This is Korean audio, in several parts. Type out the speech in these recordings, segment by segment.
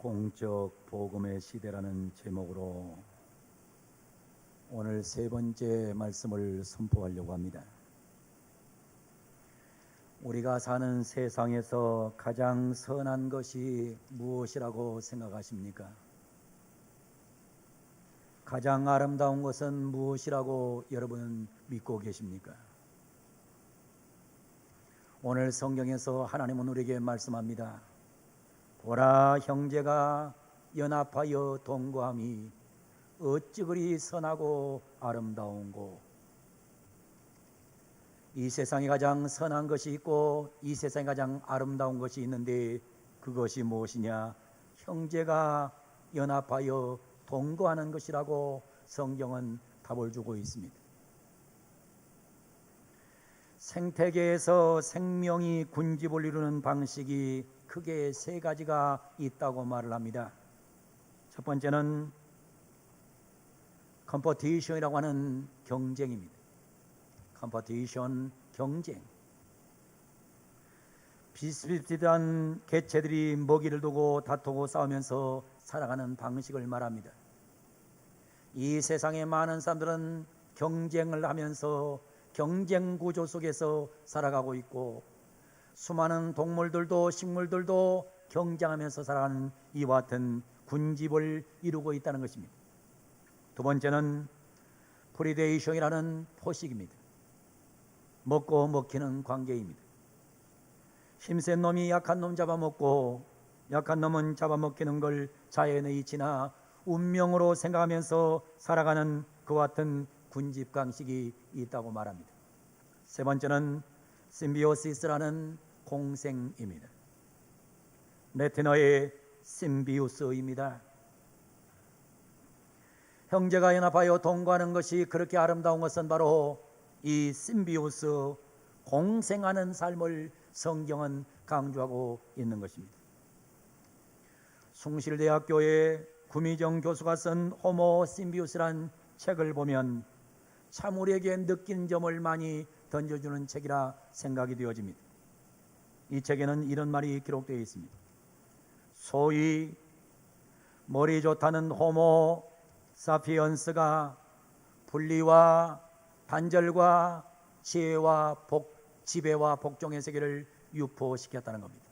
공적 복음의 시대라는 제목으로 오늘 세 번째 말씀을 선포하려고 합니다. 우리가 사는 세상에서 가장 선한 것이 무엇이라고 생각하십니까? 가장 아름다운 것은 무엇이라고 여러분은 믿고 계십니까? 오늘 성경에서 하나님은 우리에게 말씀합니다. 보라, 형제가 연합하여 동거함이 어찌 그리 선하고 아름다운고. 이 세상에 가장 선한 것이 있고 이 세상에 가장 아름다운 것이 있는데 그것이 무엇이냐? 형제가 연합하여 동거하는 것이라고 성경은 답을 주고 있습니다. 생태계에서 생명이 군집을 이루는 방식이 크게 세 가지가 있다고 말을 합니다. 첫 번째는 컴퍼티션이라고 하는 경쟁입니다. 컴퍼티션, 경쟁. 비슷비슷한 개체들이 먹이를 두고 다투고 싸우면서 살아가는 방식을 말합니다. 이 세상의 많은 사람들은 경쟁을 하면서 경쟁 구조 속에서 살아가고 있고 수많은 동물들도 식물들도 경쟁하면서 살아가는 이와 같은 군집을 이루고 있다는 것입니다. 두 번째는 프리데이션이라는 포식입니다. 먹고 먹히는 관계입니다. 힘센 놈이 약한 놈 잡아먹고 약한 놈은 잡아먹히는 걸 자연의 이치나 운명으로 생각하면서 살아가는 그와 같은 군집 방식이 있다고 말합니다. 세 번째는 심비오시스라는 공생입니다. 레티너의 심비우스입니다. 형제가 연합하여 동거하는 것이 그렇게 아름다운 것은 바로 이 심비우스, 공생하는 삶을 성경은 강조하고 있는 것입니다. 숭실대학교의 구미정 교수가 쓴 호모 심비우스란 책을 보면 참 우리에게 느낀 점을 많이 던져주는 책이라 생각이 되어집니다. 이 책에는 이런 말이 기록되어 있습니다. 소위 머리 좋다는 호모 사피언스가 분리와 단절과 지배와 복종의 세계를 유포시켰다는 겁니다.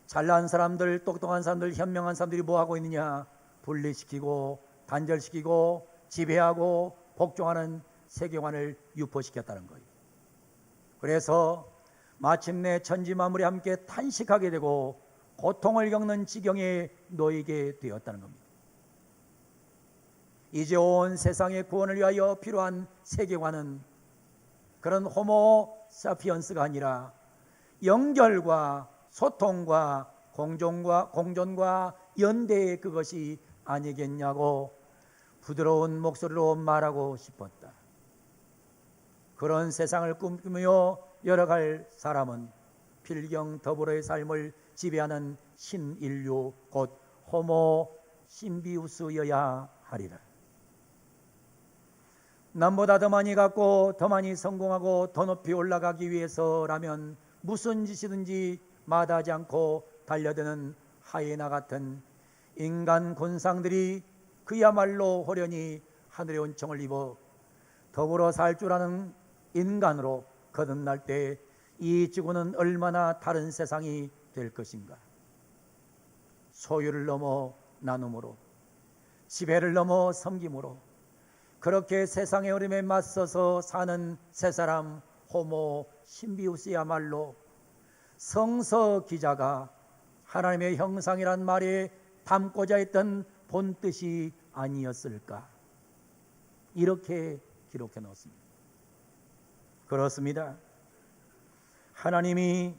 잘난 사람들, 똑똑한 사람들, 현명한 사람들이 뭐 하고 있느냐? 분리시키고 단절시키고 지배하고 복종하는 세계관을 유포시켰다는 거예요. 그래서 마침내 천지만물이 함께 탄식하게 되고 고통을 겪는 지경에 놓이게 되었다는 겁니다. 이제 온 세상의 구원을 위하여 필요한 세계관은 그런 호모 사피언스가 아니라 연결과 소통과 공존과 연대의 그것이 아니겠냐고 부드러운 목소리로 말하고 싶었다. 그런 세상을 꿈꾸며 열어갈 사람은 필경 더불어의 삶을 지배하는 신인류 곧 호모 심비우스여야 하리라. 남보다 더 많이 갖고 더 많이 성공하고 더 높이 올라가기 위해서라면 무슨 짓이든지 마다하지 않고 달려드는 하이에나 같은 인간 군상들이 그야말로 호련히 하늘의 은총을 입어 더불어 살 줄 아는 인간으로 거듭날 때 이 지구는 얼마나 다른 세상이 될 것인가. 소유를 넘어 나눔으로, 지배를 넘어 섬김으로 그렇게 세상의 흐름에 맞서서 사는 세 사람 호모 심비우스야말로 성서 기자가 하나님의 형상이란 말에 담고자 했던 본뜻이 아니었을까. 이렇게 기록해 놓습니다. 그렇습니다. 하나님이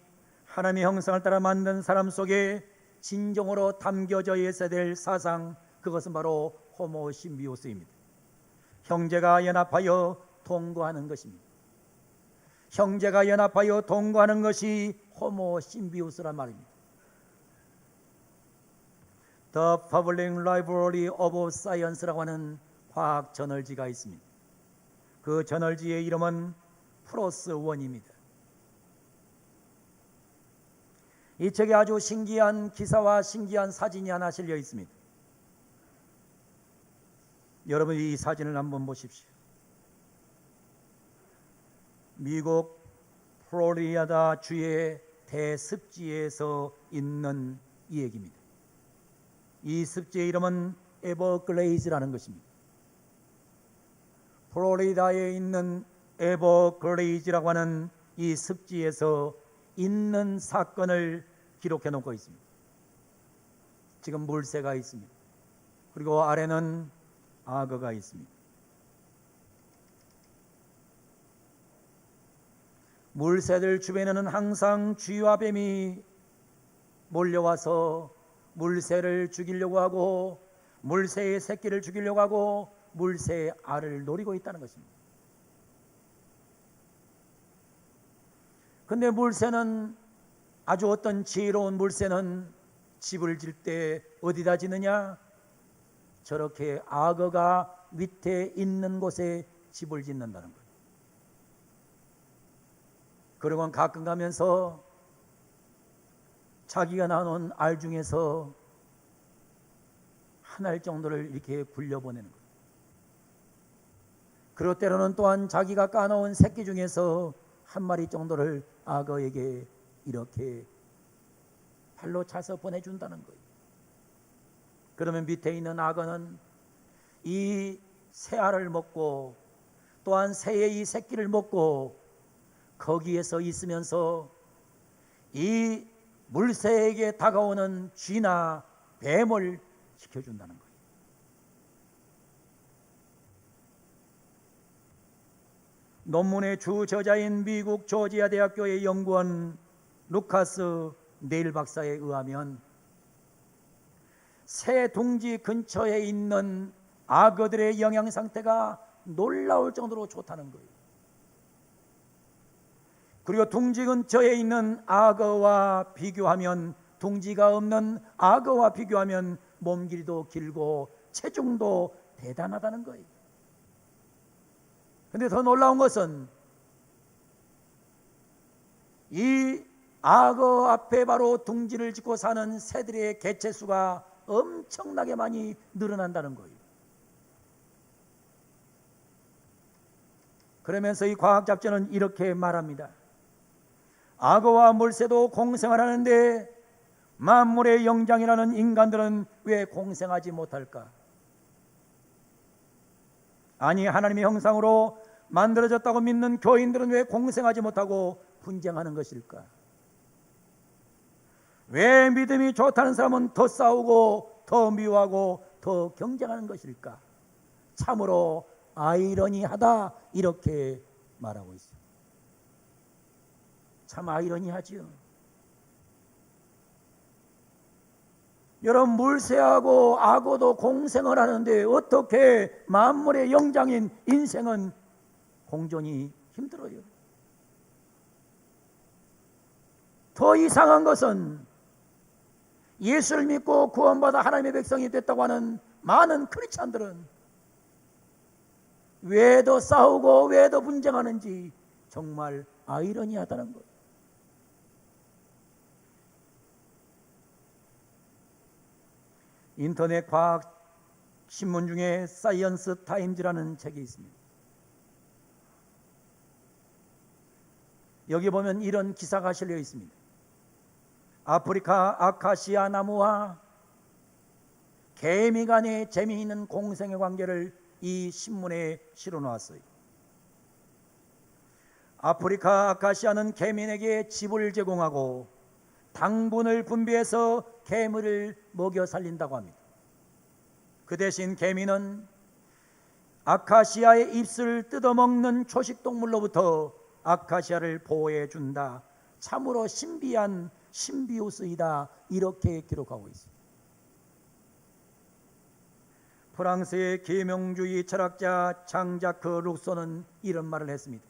하나님의 형상을 따라 만든 사람 속에 진정으로 담겨져 있어야 될 사상, 그것은 바로 호모 심비우스입니다. 형제가 연합하여 동거하는 것입니다. 형제가 연합하여 동거하는 것이 호모 심비우스란 말입니다. The Public Library of Science라고 하는 과학 저널지가 있습니다. 그 저널지의 이름은 플러스 원입니다. 이 책에 아주 신기한 기사와 신기한 사진이 하나 실려 있습니다. 여러분 이 사진을 한번 보십시오. 미국 플로리다 주의 대습지에서 있는 이 얘기입니다. 이 습지의 이름은 에버글레이즈라는 것입니다. 플로리다에 있는 에버글레이즈라고 하는 이 습지에서 있는 사건을 기록해 놓고 있습니다. 지금 물새가 있습니다. 그리고 아래는 악어가 있습니다. 물새들 주변에는 항상 쥐와 뱀이 몰려와서 물새를 죽이려고 하고 물새의 새끼를 죽이려고 하고 물새의 알을 노리고 있다는 것입니다. 근데 물새는 아주 어떤 지혜로운 물새는 집을 질 때 어디다 짓느냐? 저렇게 악어가 밑에 있는 곳에 집을 짓는다는 거예요. 그러곤 가끔 가면서 자기가 낳아놓은 알 중에서 한 알 정도를 이렇게 굴려보내는 거예요. 그리고 때로는 또한 자기가 까놓은 새끼 중에서 한 마리 정도를 악어에게 이렇게 발로 차서 보내준다는 거예요. 그러면 밑에 있는 악어는 이 새알을 먹고 또한 새의 이 새끼를 먹고 거기에서 있으면서 이 물새에게 다가오는 쥐나 뱀을 지켜준다는 거예요. 논문의 주 저자인 미국 조지아 대학교의 연구원 루카스 네일 박사에 의하면 새 둥지 근처에 있는 악어들의 영양 상태가 놀라울 정도로 좋다는 거예요. 그리고 둥지 근처에 있는 악어와 비교하면 둥지가 없는 악어와 비교하면 몸 길이도 길고 체중도 대단하다는 거예요. 그런데 더 놀라운 것은 이 악어 앞에 바로 둥지를 짓고 사는 새들의 개체수가 엄청나게 많이 늘어난다는 거예요. 그러면서 이 과학 잡지는 이렇게 말합니다. 악어와 물새도 공생을 하는데 만물의 영장이라는 인간들은 왜 공생하지 못할까? 아니 하나님의 형상으로 만들어졌다고 믿는 교인들은 왜 공생하지 못하고 분쟁하는 것일까? 왜 믿음이 좋다는 사람은 더 싸우고 더 미워하고 더 경쟁하는 것일까? 참으로 아이러니하다 이렇게 말하고 있습니다. 참 아이러니하지요. 여러분 물새하고 악어도 공생을 하는데 어떻게 만물의 영장인 인생은 공존이 힘들어요. 더 이상한 것은 예수를 믿고 구원받아 하나님의 백성이 됐다고 하는 많은 크리스찬들은 왜 더 싸우고 왜 더 분쟁하는지 정말 아이러니하다는 거예요. 인터넷 과학 신문 중에 사이언스 타임즈라는 책이 있습니다. 여기 보면 이런 기사가 실려 있습니다. 아프리카 아카시아 나무와 개미 간의 재미있는 공생의 관계를 이 신문에 실어 놓았어요. 아프리카 아카시아는 개미에게 집을 제공하고 당분을 분비해서 개미를 먹여 살린다고 합니다. 그 대신 개미는 아카시아의 잎을 뜯어먹는 초식동물로부터 아카시아를 보호해 준다. 참으로 신비한 신비우스이다. 이렇게 기록하고 있습니다. 프랑스의 계명주의 철학자 장자크 룩소는 이런 말을 했습니다.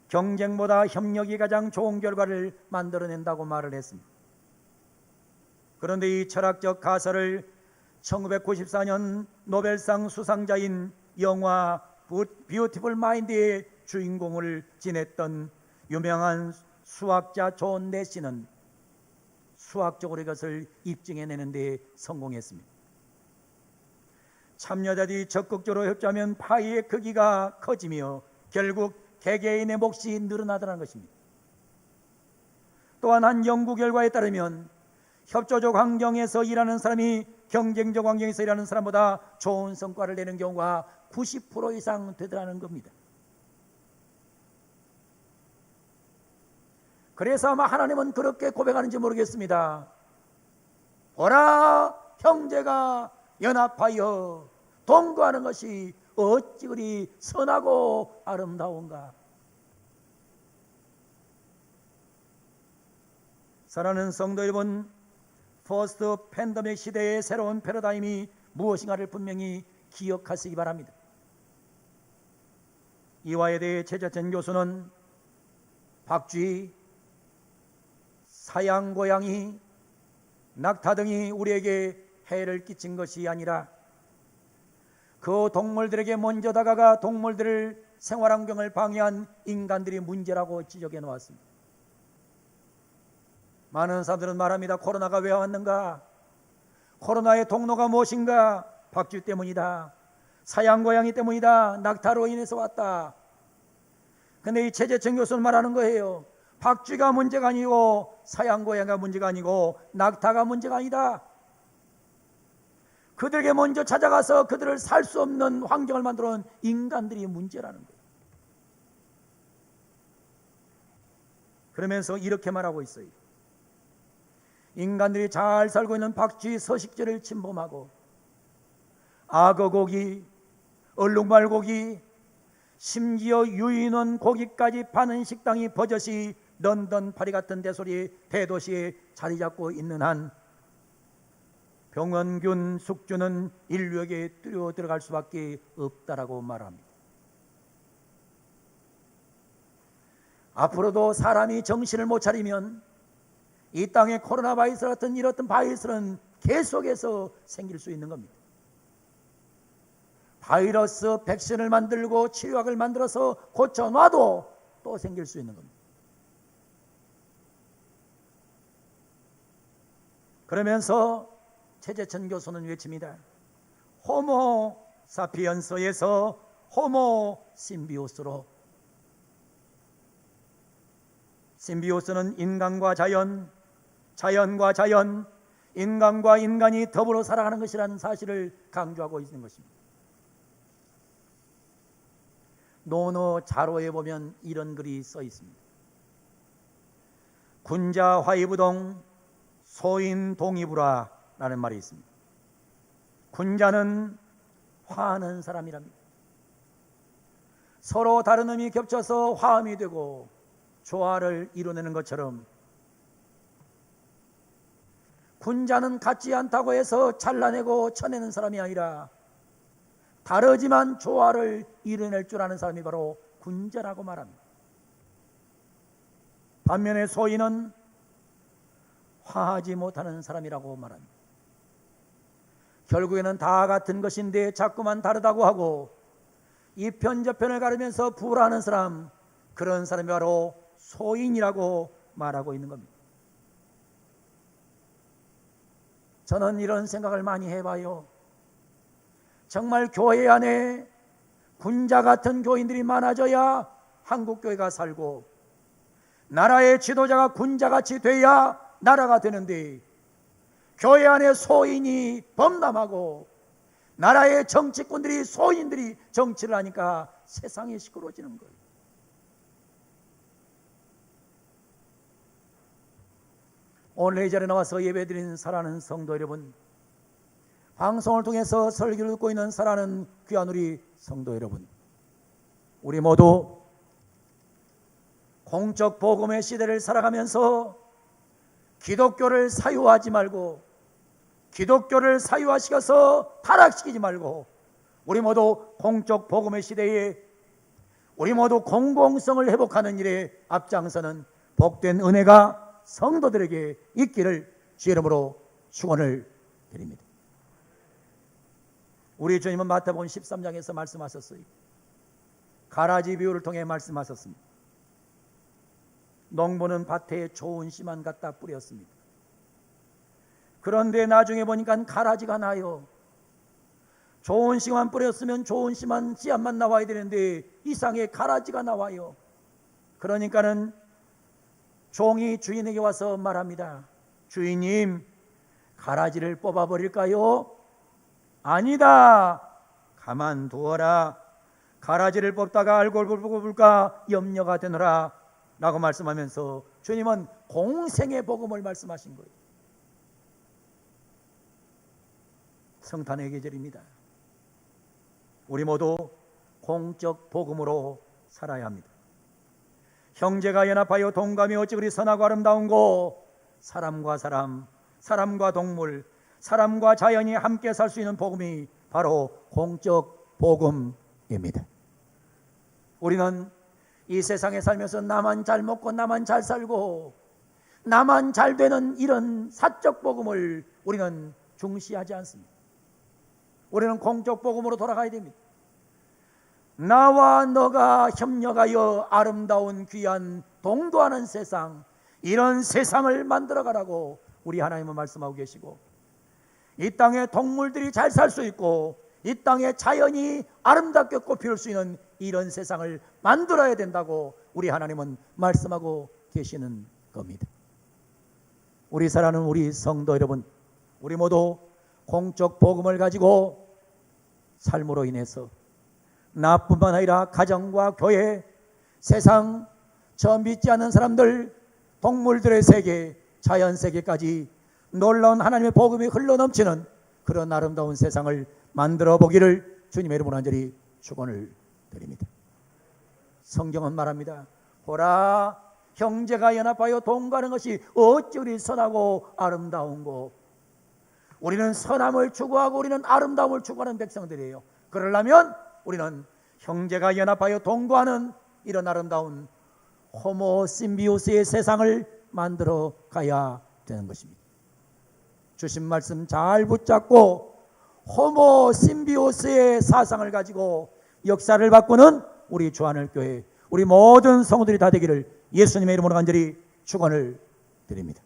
경쟁보다 협력이 가장 좋은 결과를 만들어낸다고 말을 했습니다. 그런데 이 철학적 가설을 1994년 노벨상 수상자인 영화 뷰티풀 마인드의 주인공을 지냈던 유명한 수학자 존 내시는 수학적으로 이것을 입증해내는 데 성공했습니다. 참여자들이 적극적으로 협조하면 파이의 크기가 커지며 결국 개개인의 몫이 늘어나더라는 것입니다. 또한 한 연구 결과에 따르면 협조적 환경에서 일하는 사람이 경쟁적 환경에서 일하는 사람보다 좋은 성과를 내는 경우가 90% 이상 되더라는 겁니다. 그래서 아마 하나님은 그렇게 고백하는지 모르겠습니다. 보라, 형제가 연합하여 동거하는 것이 어찌 그리 선하고 아름다운가. 사랑하는 성도 여러분, 포스트 팬데믹 시대의 새로운 패러다임이 무엇인가를 분명히 기억하시기 바랍니다. 이와에 대해 최재천 교수는 박쥐, 사양고양이, 낙타 등이 우리에게 해를 끼친 것이 아니라 그 동물들에게 먼저 다가가 동물들을 생활환경을 방해한 인간들이 문제라고 지적해 놓았습니다. 많은 사람들은 말합니다. 코로나가 왜 왔는가? 코로나의 통로가 무엇인가? 박쥐 때문이다. 사양고양이 때문이다. 낙타로 인해서 왔다. 근데 이 최재천 교수는 말하는 거예요. 박쥐가 문제가 아니고 사양고양이가 문제가 아니고 낙타가 문제가 아니다. 그들에게 먼저 찾아가서 그들을 살 수 없는 환경을 만들어 놓은 인간들이 문제라는 거예요. 그러면서 이렇게 말하고 있어요. 인간들이 잘 살고 있는 박쥐 서식지를 침범하고 악어고기, 얼룩말고기, 심지어 유인원 고기까지 파는 식당이 버젓이 런던 파리 같은 대도시에 자리 잡고 있는 한 병원균 숙주는 인류에게 뛰어 들어갈 수밖에 없다라고 말합니다. 앞으로도 사람이 정신을 못 차리면 이 땅에 코로나 바이러스 같은 이렇던 바이러스는 계속해서 생길 수 있는 겁니다. 바이러스 백신을 만들고 치료약을 만들어서 고쳐놔도 또 생길 수 있는 겁니다. 그러면서 최재천 교수는 외칩니다. 호모 사피엔스에서 호모 심비오스로. 심비오스는 인간과 자연, 자연과 자연, 인간과 인간이 더불어 살아가는 것이라는 사실을 강조하고 있는 것입니다. 논어 자로에 보면 이런 글이 써 있습니다. 군자 화이부동 소인 동이부라 라는 말이 있습니다. 군자는 화하는 사람이랍니다. 서로 다른 의미 겹쳐서 화음이 되고 조화를 이루내는 것처럼 군자는 같지 않다고 해서 잘라내고 쳐내는 사람이 아니라 다르지만 조화를 이뤄낼 줄 아는 사람이 바로 군자라고 말합니다. 반면에 소인은 화하지 못하는 사람이라고 말합니다. 결국에는 다 같은 것인데 자꾸만 다르다고 하고 이 편 저편을 가르면서 불화하는 사람, 그런 사람이 바로 소인이라고 말하고 있는 겁니다. 저는 이런 생각을 많이 해봐요. 정말 교회 안에 군자 같은 교인들이 많아져야 한국교회가 살고 나라의 지도자가 군자같이 돼야 나라가 되는데 교회 안에 소인이 범람하고 나라의 정치꾼들이 소인들이 정치를 하니까 세상이 시끄러워지는 거예요. 오늘 이 자리에 나와서 예배드리는 사랑하는 성도 여러분, 방송을 통해서 설교를 듣고 있는 사랑하는 귀한 우리 성도 여러분, 우리 모두 공적 복음의 시대를 살아가면서 기독교를 사유화하지 말고 기독교를 사유화시켜서 타락시키지 말고 우리 모두 공적 복음의 시대에 우리 모두 공공성을 회복하는 일에 앞장서는 복된 은혜가 성도들에게 있기를 주의 이름으로 축원을 드립니다. 우리 주님은 마태복음 13장에서 말씀하셨어요. 가라지 비유를 통해 말씀하셨습니다. 농부는 밭에 좋은 씨만 갖다 뿌렸습니다. 그런데 나중에 보니까 가라지가 나요. 좋은 씨만 뿌렸으면 좋은 씨앗만 나와야 되는데 이상하게 가라지가 나와요. 그러니까는 종이 주인에게 와서 말합니다. 주인님, 가라지를 뽑아버릴까요? 아니다. 가만두어라. 가라지를 뽑다가 알골 뽑을까 염려가 되노라 라고 말씀하면서 주님은 공생의 복음을 말씀하신 거예요. 성탄의 계절입니다. 우리 모두 공적 복음으로 살아야 합니다. 형제가 연합하여 동감이 어찌 그리 선하고 아름다운고. 사람과 사람, 사람과 동물, 사람과 자연이 함께 살 수 있는 복음이 바로 공적 복음입니다. 우리는 이 세상에 살면서 나만 잘 먹고 나만 잘 살고 나만 잘 되는 이런 사적 복음을 우리는 중시하지 않습니다. 우리는 공적 복음으로 돌아가야 됩니다. 나와 너가 협력하여 아름다운 귀한 동도하는 세상, 이런 세상을 만들어가라고 우리 하나님은 말씀하고 계시고, 이 땅에 동물들이 잘 살 수 있고 이 땅에 자연이 아름답게 꽃피울 수 있는 이런 세상을 만들어야 된다고 우리 하나님은 말씀하고 계시는 겁니다. 우리 사랑하는 우리 성도 여러분, 우리 모두 공적 복음을 가지고 삶으로 인해서 나뿐만 아니라 가정과 교회, 세상, 저 믿지 않는 사람들, 동물들의 세계, 자연 세계까지 놀라운 하나님의 복음이 흘러넘치는 그런 아름다운 세상을 만들어 보기를 주님의 이름으로 간절히 축원을 드립니다. 성경은 말합니다. 보라, 형제가 연합하여 동거하는 것이 어찌 그리 선하고 아름다운고. 우리는 선함을 추구하고 우리는 아름다움을 추구하는 백성들이에요. 그러려면 우리는 형제가 연합하여 동거하는 이런 아름다운 호모 심비오스의 세상을 만들어 가야 되는 것입니다. 주신 말씀 잘 붙잡고 호모 심비오스의 사상을 가지고 역사를 바꾸는 우리 주하늘교회, 우리 모든 성도들이 다 되기를 예수님의 이름으로 간절히 축원을 드립니다.